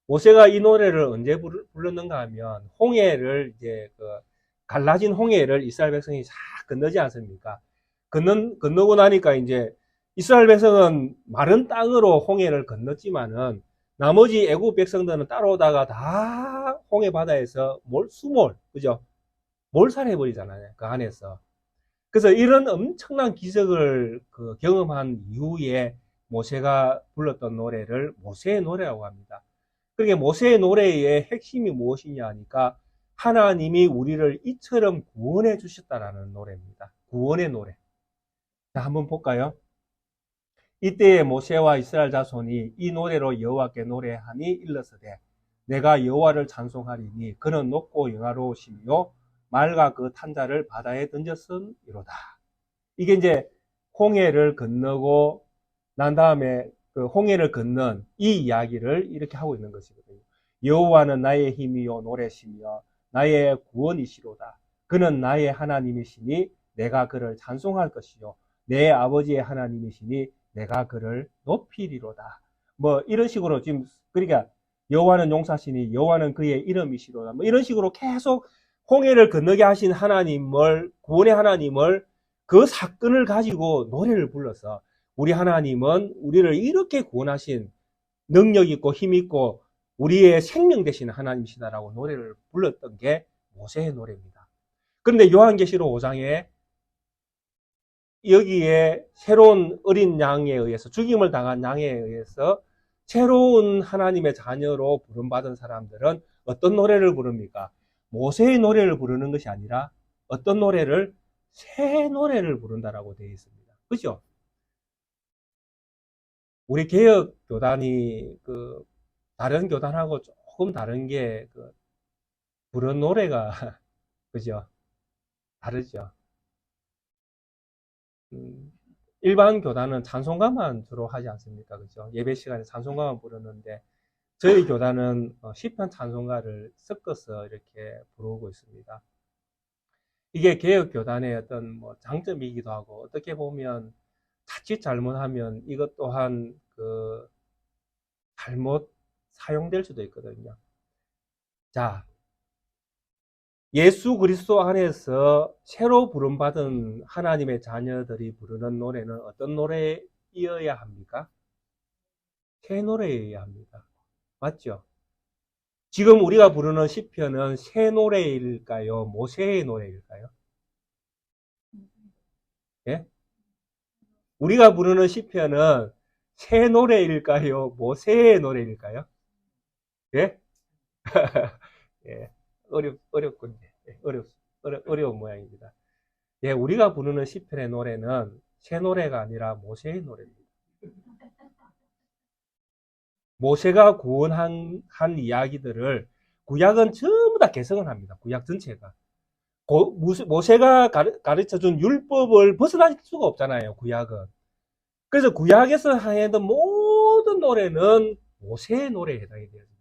모세가 이 노래를 언제 불렀는가 하면 홍해를 이제 갈라진 홍해를 이스라엘 백성이 싹 건너지 않습니까? 건너고 나니까 이제 이스라엘 백성은 마른 땅으로 홍해를 건넜지만은 나머지 애국 백성들은 따라오다가 다 홍해 바다에서 그죠? 몰살해버리잖아요. 그 안에서. 그래서 이런 엄청난 기적을 경험한 이후에 모세가 불렀던 노래를 모세의 노래라고 합니다. 그러니까 모세의 노래의 핵심이 무엇이냐 하니까 하나님이 우리를 이처럼 구원해 주셨다라는 노래입니다. 구원의 노래. 자, 한번 볼까요? 이때에 모세와 이스라엘 자손이 이 노래로 여호와께 노래하니 일러서되 내가 여호와를 찬송하리니 그는 높고 영화로우시며 말과 그 탄자를 바다에 던졌으이로다. 이게 이제 홍해를 건너고 난 다음에 홍해를 건넌 이 이야기를 이렇게 하고 있는 것이거든요. 여호와는 나의 힘이요 노래시며 나의 구원이시로다. 그는 나의 하나님이시니 내가 그를 찬송할 것이요 내 아버지의 하나님이시니 내가 그를 높이리로다. 뭐 이런 식으로 지금 그러니까 여호와는 용사시니 여호와는 그의 이름이시로다. 뭐 이런 식으로 계속 홍해를 건너게 하신 하나님을 구원의 하나님을 그 사건을 가지고 노래를 불러서 우리 하나님은 우리를 이렇게 구원하신 능력 있고 힘 있고 우리의 생명 되시는 하나님이시다라고 노래를 불렀던 게 모세의 노래입니다. 그런데 요한계시록 5장에 여기에 새로운 어린 양에 의해서 죽임을 당한 양에 의해서 새로운 하나님의 자녀로 부름받은 사람들은 어떤 노래를 부릅니까? 모세의 노래를 부르는 것이 아니라 어떤 노래를? 새 노래를 부른다라고 되어 있습니다. 그죠? 우리 개혁 교단이 다른 교단하고 조금 다른 게 부른 노래가 그죠? 다르죠. 일반 교단은 찬송가만 주로 하지 않습니까? 그죠? 예배 시간에 찬송가만 부르는데 저희 교단은 시편 찬송가를 섞어서 이렇게 부르고 있습니다. 이게 개혁 교단의 어떤 장점이기도 하고 어떻게 보면 자칫 잘못하면 이것 또한 잘못 사용될 수도 있거든요. 자, 예수 그리스도 안에서 새로 부름받은 하나님의 자녀들이 부르는 노래는 어떤 노래이어야 합니까? 새 노래여야 합니다. 맞죠? 지금 우리가 부르는 시편은 새 노래일까요? 모세의 노래일까요? 예? 우리가 부르는 시편은 새 노래일까요? 모세의 노래일까요? 예? 예. 어렵군요. 어려운 모양입니다. 예, 우리가 부르는 시편의 노래는 새 노래가 아니라 모세의 노래입니다. 모세가 구원한 이야기들을 구약은 전부 다 개성을 합니다. 구약 전체가. 모세가 가르쳐준 율법을 벗어날 수가 없잖아요. 구약은. 그래서 구약에서 하던 모든 노래는 모세의 노래에 해당이 되어집니다.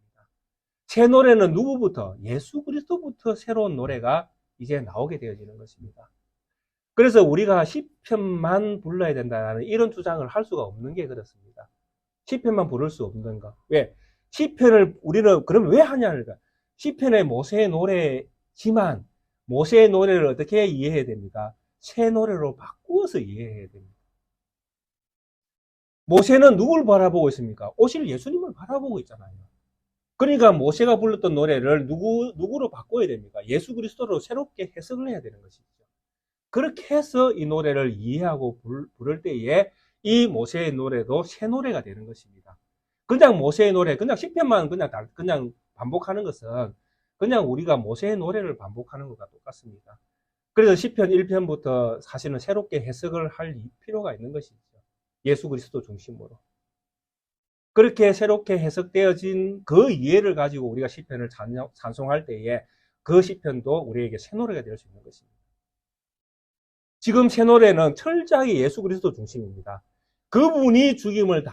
새 노래는 누구부터? 예수 그리스도부터 새로운 노래가 이제 나오게 되어지는 것입니다. 그래서 우리가 시편만 불러야 된다는 이런 주장을 할 수가 없는 게 그렇습니다. 시편만 부를 수 없는 거. 왜? 시편을 우리는 그럼 왜 하냐니까. 시편의 모세의 노래지만 모세의 노래를 어떻게 이해해야 됩니까? 새 노래로 바꾸어서 이해해야 됩니다. 모세는 누굴 바라보고 있습니까? 오실 예수님을 바라보고 있잖아요. 그러니까 모세가 불렀던 노래를 누구로 바꿔야 됩니까? 예수 그리스도로 새롭게 해석을 해야 되는 것이죠. 그렇게 해서 이 노래를 이해하고 부를 때에 이 모세의 노래도 새 노래가 되는 것입니다. 그냥 모세의 노래, 그냥 시편만 그냥 반복하는 것은 그냥 우리가 모세의 노래를 반복하는 것과 똑같습니다. 그래서 시편 1편부터 사실은 새롭게 해석을 할 필요가 있는 것이죠. 예수 그리스도 중심으로. 그렇게 새롭게 해석되어진 그 이해를 가지고 우리가 시편을 찬송할 때에 그 시편도 우리에게 새 노래가 될 수 있는 것입니다. 지금 새 노래는 철저하게 예수 그리스도 중심입니다. 그분이 죽임을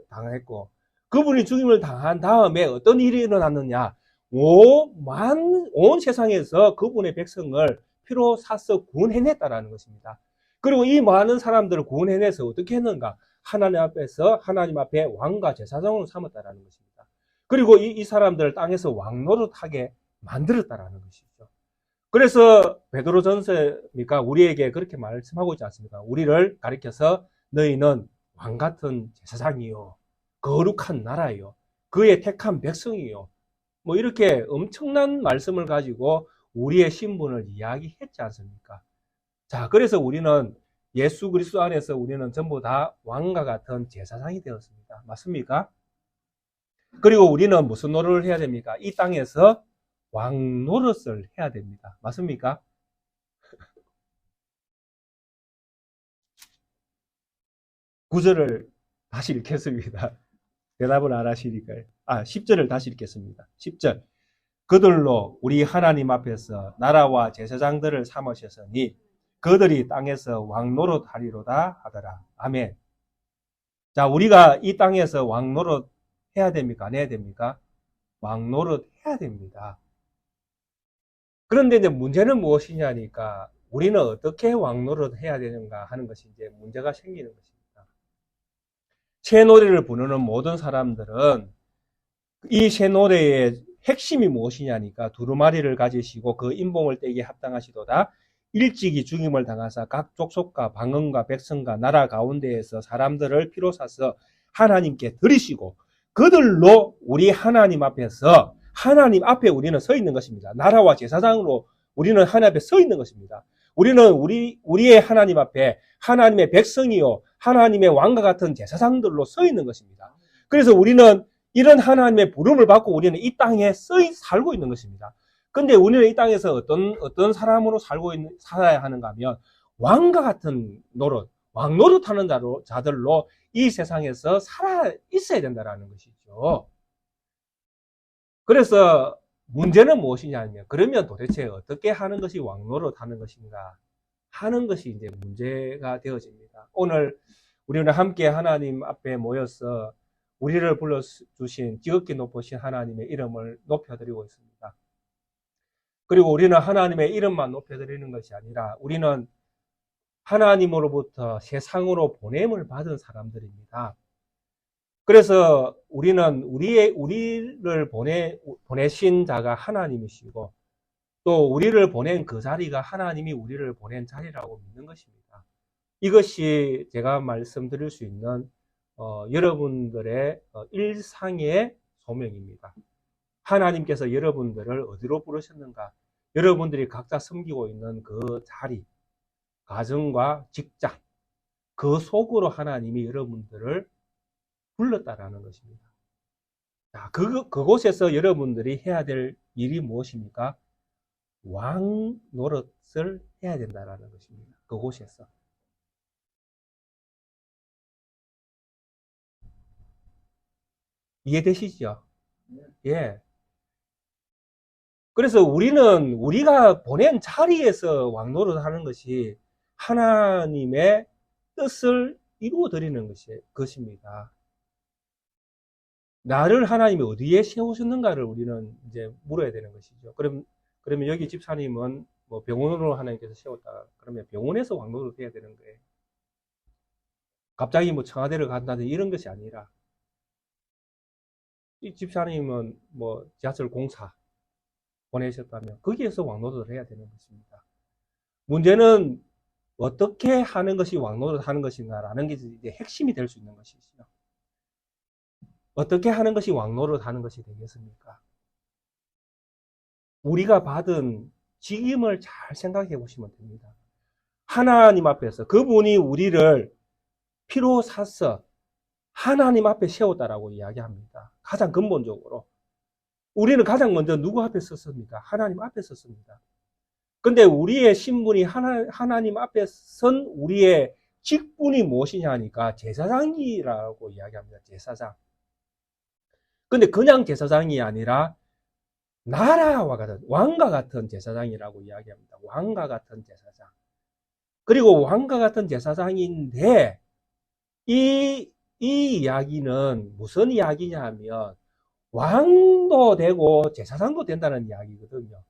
당했고 그분이 죽임을 당한 다음에 어떤 일이 일어났느냐, 온 세상에서 그분의 백성을 피로 사서 구원해냈다라는 것입니다. 그리고 이 많은 사람들을 구원해내서 어떻게 했는가? 하나님 앞에 왕과 제사장으로 삼았다라는 것입니다. 그리고 이 사람들을 땅에서 왕노릇하게 만들었다라는 것이죠. 그래서 베드로전서니까 우리에게 그렇게 말씀하고 있지 않습니까? 우리를 가리켜서 너희는 왕 같은 제사장이요, 거룩한 나라요, 그의 택한 백성이요, 뭐 이렇게 엄청난 말씀을 가지고 우리의 신분을 이야기했지 않습니까? 자, 그래서 우리는 예수 그리스도 안에서 우리는 전부 다 왕과 같은 제사장이 되었습니다. 맞습니까? 그리고 우리는 무슨 노릇을 해야 됩니까? 이 땅에서 왕 노릇을 해야 됩니다. 맞습니까? 구절을 다시 읽겠습니다. 대답을 안 하시니까요. 10절을 다시 읽겠습니다. 10절. 그들로 우리 하나님 앞에서 나라와 제사장들을 삼으셨으니 그들이 땅에서 왕노릇 하리로다 하더라. 아멘. 자, 우리가 이 땅에서 왕노릇 해야 됩니까? 안 해야 됩니까? 왕노릇 해야 됩니다. 그런데 이제 문제는 무엇이냐니까 우리는 어떻게 왕노릇 해야 되는가 하는 것이 이제 문제가 생기는 것입니다. 새 노래를 부르는 모든 사람들은 이 새 노래의 핵심이 무엇이냐니까 두루마리를 가지시고 그 인봉을 떼기에 합당하시도다. 일찍이 죽임을 당하사 각 족속과 방언과 백성과 나라 가운데에서 사람들을 피로 사서 하나님께 드리시고 그들로 우리 하나님 앞에서 하나님 앞에 우리는 서 있는 것입니다. 나라와 제사장으로 우리는 하나님 앞에 서 있는 것입니다. 우리는 우리의 하나님 앞에 하나님의 백성이요 하나님의 왕과 같은 제사장들로 서 있는 것입니다. 그래서 우리는 이런 하나님의 부름을 받고 우리는 이 땅에 살고 있는 것입니다. 근데 우리는 이 땅에서 어떤 사람으로 살아야 하는가 하면 왕과 같은 왕 노릇하는 자들로 이 세상에서 살아 있어야 된다는 것이죠. 그래서 문제는 무엇이냐면 그러면 도대체 어떻게 하는 것이 왕 노릇하는 것인가 하는 것이 이제 문제가 되어집니다. 오늘 우리는 함께 하나님 앞에 모여서 우리를 불러주신 지극히 높으신 하나님의 이름을 높여드리고 있습니다. 그리고 우리는 하나님의 이름만 높여드리는 것이 아니라 우리는 하나님으로부터 세상으로 보냄을 받은 사람들입니다. 그래서 우리는 우리를 보내신 자가 하나님이시고 또 우리를 보낸 그 자리가 하나님이 우리를 보낸 자리라고 믿는 것입니다. 이것이 제가 말씀드릴 수 있는 여러분들의 일상의 소명입니다. 하나님께서 여러분들을 어디로 부르셨는가? 여러분들이 각자 섬기고 있는 그 자리, 가정과 직장, 그 속으로 하나님이 여러분들을 불렀다라는 것입니다. 자, 그곳에서 여러분들이 해야 될 일이 무엇입니까? 왕 노릇을 해야 된다라는 것입니다. 그곳에서. 이해되시죠? 예. 그래서 우리가 보낸 자리에서 왕노릇 하는 것이 하나님의 뜻을 이루어 드리는 것입니다. 나를 하나님이 어디에 세우셨는가를 우리는 이제 물어야 되는 것이죠. 그러면 여기 집사님은 뭐 병원으로 하나님께서 세웠다. 그러면 병원에서 왕노릇 해야 되는 거예요. 갑자기 뭐 청와대를 간다든지 이런 것이 아니라 이 집사님은 뭐 지하철 공사 보내셨다면 거기에서 왕노릇을 해야 되는 것입니다. 문제는 어떻게 하는 것이 왕노릇 하는 것인가라는 게 이제 핵심이 될 수 있는 것이죠. 어떻게 하는 것이 왕노릇 하는 것이 되겠습니까? 우리가 받은 직임을 잘 생각해 보시면 됩니다. 하나님 앞에서 그분이 우리를 피로 사서 하나님 앞에 세웠다라고 이야기합니다. 가장 근본적으로. 우리는 가장 먼저 누구 앞에 섰습니까? 하나님 앞에 섰습니다. 근데 우리의 신분이 하나님 앞에 선 우리의 직분이 무엇이냐 하니까 제사장이라고 이야기합니다. 제사장. 근데 그냥 제사장이 아니라 나라와 같은, 왕과 같은 제사장이라고 이야기합니다. 왕과 같은 제사장. 그리고 왕과 같은 제사장인데, 이 이야기는 무슨 이야기냐 하면, 왕도 되고 제사장도 된다는 이야기거든요.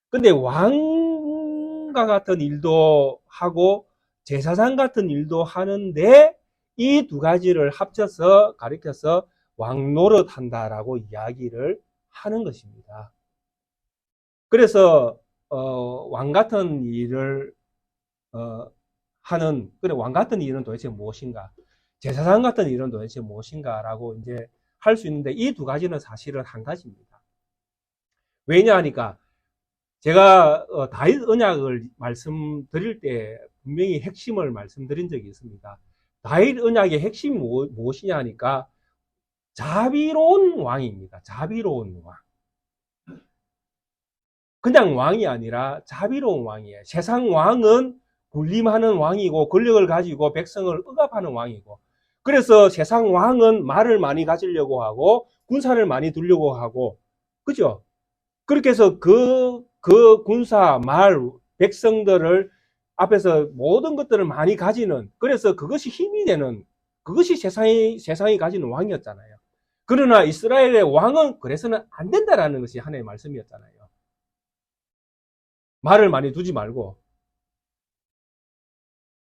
근데 왕과 같은 일도 하고, 제사장 같은 일도 하는데, 이 두 가지를 합쳐서 가리켜서 왕노릇 한다라고 이야기를 하는 것입니다. 그래서 왕 같은 일을 하는, 그래, 왕 같은 일은 도대체 무엇인가? 제사장 같은 일은 도대체 무엇인가라고 이제 할 수 있는데 이 두 가지는 사실은 한 가지입니다. 왜냐 하니까 제가 다윗 언약을 말씀드릴 때 분명히 핵심을 말씀드린 적이 있습니다. 다윗 언약의 핵심이 무엇이냐 하니까 자비로운 왕입니다. 자비로운 왕. 그냥 왕이 아니라 자비로운 왕이에요. 세상 왕은 군림하는 왕이고 권력을 가지고 백성을 억압하는 왕이고, 그래서 세상 왕은 말을 많이 가지려고 하고 군사를 많이 두려고 하고, 그죠? 그렇게 해서 그 군사, 말, 백성들을 앞에서 모든 것들을 많이 가지는, 그래서 그것이 힘이 되는, 그것이 세상이 가지는 왕이었잖아요. 그러나 이스라엘의 왕은 그래서는 안 된다라는 것이 하나님의 말씀이었잖아요. 말을 많이 두지 말고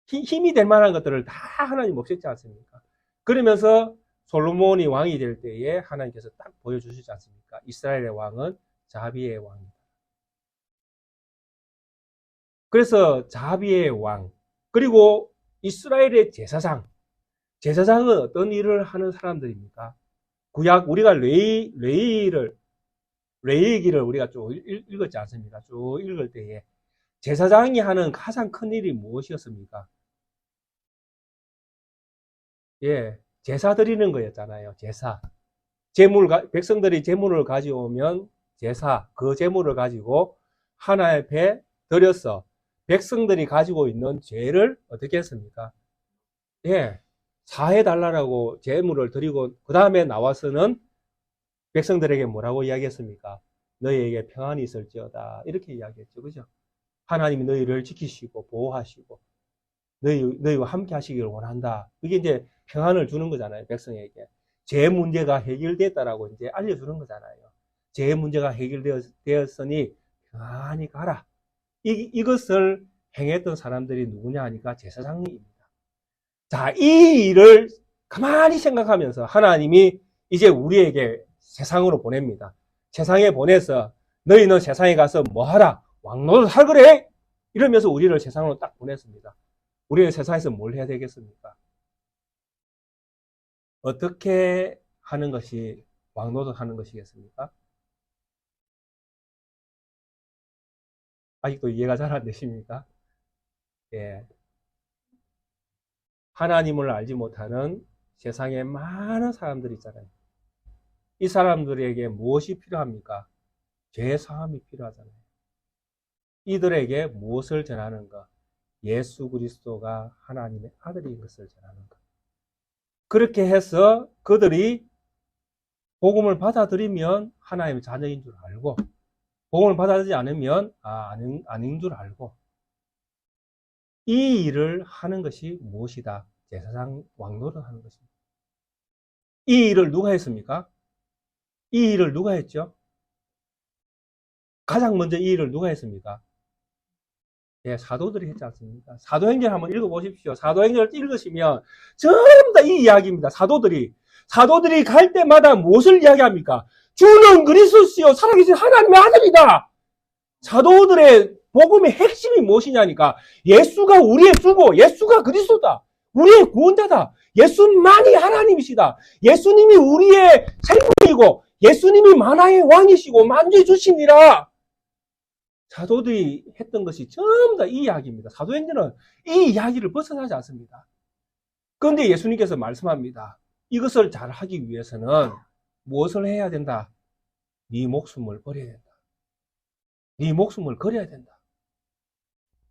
힘이 될 만한 것들을 다 하나님 없앴지 않습니까? 그러면서 솔로몬이 왕이 될 때에 하나님께서 딱 보여주시지 않습니까? 이스라엘의 왕은 자비의 왕이다. 그래서 자비의 왕, 그리고 이스라엘의 제사장. 제사장은 어떤 일을 하는 사람들입니까? 구약 우리가 레위기를 우리가 쭉 읽었지 않습니까? 쭉 읽을 때에 제사장이 하는 가장 큰 일이 무엇이었습니까? 예, 제사 드리는 거였잖아요. 제사. 백성들이 제물을 가져오면 제사, 그 제물을 가지고 하나님 앞에 드려서 백성들이 가지고 있는 죄를 어떻게 했습니까? 예, 사해달라고 제물을 드리고 그 다음에 나와서는 백성들에게 뭐라고 이야기했습니까? 너희에게 평안이 있을지어다. 이렇게 이야기했죠. 그죠? 하나님이 너희를 지키시고 보호하시고 너희와 함께 하시기를 원한다. 이게 이제 평안을 주는 거잖아요. 백성에게. 죄 문제가 해결됐다라고 이제 알려주는 거잖아요. 죄 문제가 해결되었으니 평안히 가라. 이것을 행했던 사람들이 누구냐 하니까 제사장입니다. 자, 이 일을 가만히 생각하면서 하나님이 이제 우리에게 세상으로 보냅니다. 세상에 보내서 너희는 세상에 가서 뭐 하라? 왕노릇 할 그래? 이러면서 우리를 세상으로 딱 보냈습니다. 우리는 세상에서 뭘 해야 되겠습니까? 어떻게 하는 것이 왕노릇 하는 것이겠습니까? 아직도 이해가 잘 안 되십니까? 예. 하나님을 알지 못하는 세상에 많은 사람들이 있잖아요. 이 사람들에게 무엇이 필요합니까? 죄 사함이 필요하잖아요. 이들에게 무엇을 전하는가? 예수 그리스도가 하나님의 아들인 것을 전하는 것. 그렇게 해서 그들이 복음을 받아들이면 하나님의 자녀인 줄 알고, 복음을 받아들이지 않으면 아닌 줄 알고, 이 일을 하는 것이 무엇이다? 제사장 왕노릇 하는 것입니다. 이 일을 누가 했습니까? 이 일을 누가 했죠? 가장 먼저 이 일을 누가 했습니까? 예, 사도들이 했지 않습니까? 사도행전 한번 읽어보십시오. 사도행전을 읽으시면 전부 다 이 이야기입니다. 사도들이 갈 때마다 무엇을 이야기합니까? 주는 그리스도시요 살아계신 하나님의 아들이다. 사도들의 복음의 핵심이 무엇이냐니까 예수가 우리의 주고 예수가 그리스도다. 우리의 구원자다. 예수만이 하나님이시다. 예수님이 우리의 생명이고 예수님이 만화의 왕이시고 만주의 주시니라. 사도들이 했던 것이 전부 다 이 이야기입니다. 사도행전은 이 이야기를 벗어나지 않습니다. 그런데 예수님께서 말씀합니다. 이것을 잘하기 위해서는 무엇을 해야 된다? 네 목숨을 버려야 된다. 네 목숨을 걸어야 된다.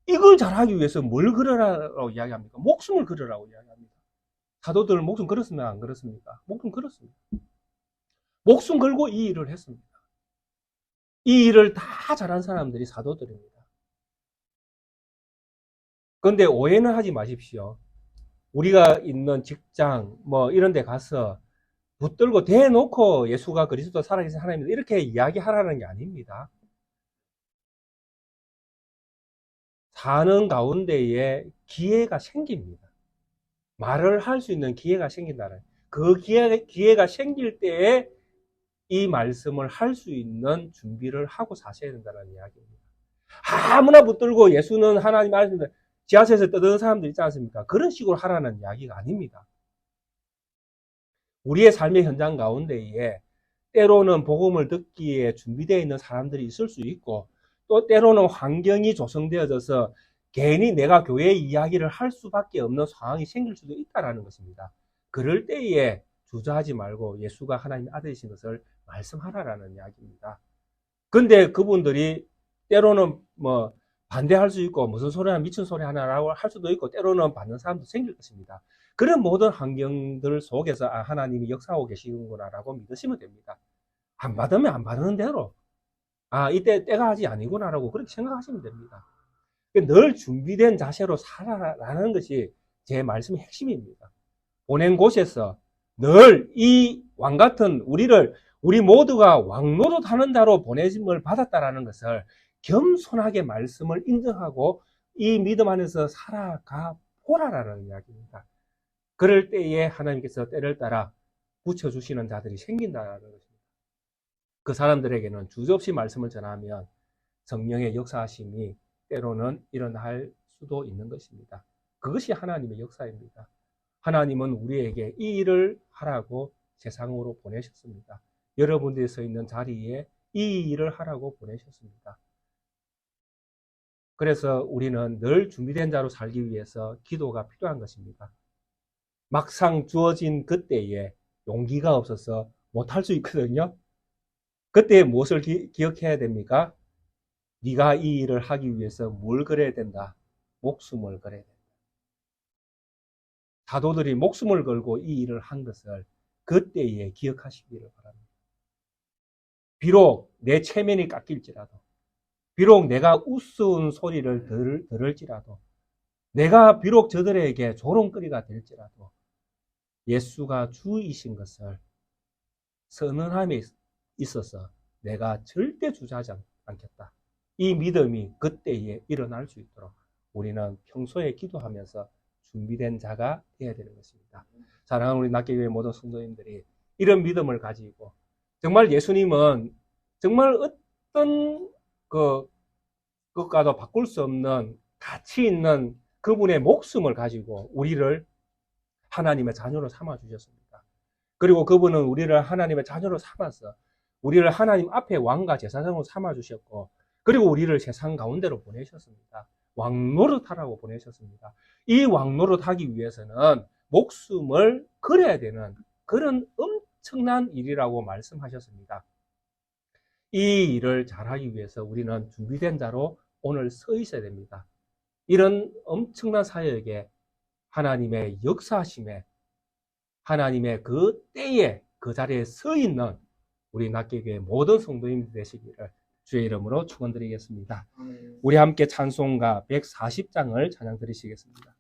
이걸 잘하기 위해서 뭘 걸으라고 이야기합니까? 목숨을 걸으라고 이야기합니다. 사도들 목숨 걸었습니까? 안 걸었습니까? 목숨 걸었습니다. 목숨 걸고 이 일을 했습니다. 이 일을 다 잘한 사람들이 사도들입니다. 그런데 오해는 하지 마십시오. 우리가 있는 직장 뭐 이런 데 가서 붙들고 대놓고 예수가 그리스도 살아계신 하나님이다 이렇게 이야기하라는 게 아닙니다. 사는 가운데에 기회가 생깁니다. 말을 할 수 있는 기회가 생긴다는 그 기회가 생길 때에 이 말씀을 할 수 있는 준비를 하고 사셔야 된다는 이야기입니다. 아무나 붙들고 예수는 하나님 말씀을 지하철에서 떠드는 사람들 있지 않습니까? 그런 식으로 하라는 이야기가 아닙니다. 우리의 삶의 현장 가운데에 때로는 복음을 듣기에 준비되어 있는 사람들이 있을 수 있고 또 때로는 환경이 조성되어져서 괜히 내가 교회 이야기를 할 수밖에 없는 상황이 생길 수도 있다는 것입니다. 그럴 때에 주저하지 말고 예수가 하나님의 아들이신 것을 말씀하라는 이야기입니다. 근데 그분들이 때로는 뭐 반대할 수 있고 무슨 소리야 미친 소리 하나라고 할 수도 있고 때로는 받는 사람도 생길 것입니다. 그런 모든 환경들 속에서 하나님이 역사하고 계시는구나라고 믿으시면 됩니다. 안 받으면 안 받는 대로 이때 때가 아직 아니구나라고 그렇게 생각하시면 됩니다. 늘 준비된 자세로 살아라는 것이 제 말씀의 핵심입니다. 보낸 곳에서 늘 이 왕같은 우리 모두가 왕노릇 하는 자로 보내심을 받았다라는 것을 겸손하게 말씀을 인정하고 이 믿음 안에서 살아가 보라라는 이야기입니다. 그럴 때에 하나님께서 때를 따라 붙여주시는 자들이 생긴다는 것입니다. 그 사람들에게는 주저없이 말씀을 전하면 성령의 역사하심이 때로는 일어날 수도 있는 것입니다. 그것이 하나님의 역사입니다. 하나님은 우리에게 이 일을 하라고 세상으로 보내셨습니다. 여러분들이 서 있는 자리에 이 일을 하라고 보내셨습니다. 그래서 우리는 늘 준비된 자로 살기 위해서 기도가 필요한 것입니다. 막상 주어진 그때에 용기가 없어서 못할 수 있거든요. 그때 무엇을 기억해야 됩니까? 네가 이 일을 하기 위해서 뭘 걸어야 된다? 목숨을 걸어야 된다. 사도들이 목숨을 걸고 이 일을 한 것을 그때에 기억하시기를 바랍니다. 비록 내 체면이 깎일지라도 비록 내가 우스운 소리를 들을지라도 내가 비록 저들에게 조롱거리가 될지라도 예수가 주이신 것을 선언함에 있어서 내가 절대 주저하지 않겠다. 이 믿음이 그때에 일어날 수 있도록 우리는 평소에 기도하면서 준비된 자가 되어야 되는 것입니다. 사랑하는 우리 낫게교회 모든 성도님들이 이런 믿음을 가지고 정말 예수님은 정말 어떤 그것과도 바꿀 수 없는 가치 있는 그분의 목숨을 가지고 우리를 하나님의 자녀로 삼아 주셨습니다. 그리고 그분은 우리를 하나님의 자녀로 삼아서 우리를 하나님 앞에 왕과 제사장으로 삼아 주셨고 그리고 우리를 세상 가운데로 보내셨습니다. 왕노릇하라고 보내셨습니다. 이 왕노릇하기 위해서는 목숨을 걸어야 되는 그런 엄청난 일이라고 말씀하셨습니다. 이 일을 잘하기 위해서 우리는 준비된 자로 오늘 서 있어야 됩니다. 이런 엄청난 사역에 하나님의 역사하심에 하나님의 그 때에 그 자리에 서 있는 우리 낫게교회 모든 성도님들 되시기를 주의 이름으로 축원드리겠습니다. 우리 함께 찬송가 140장을 찬양 드리시겠습니다.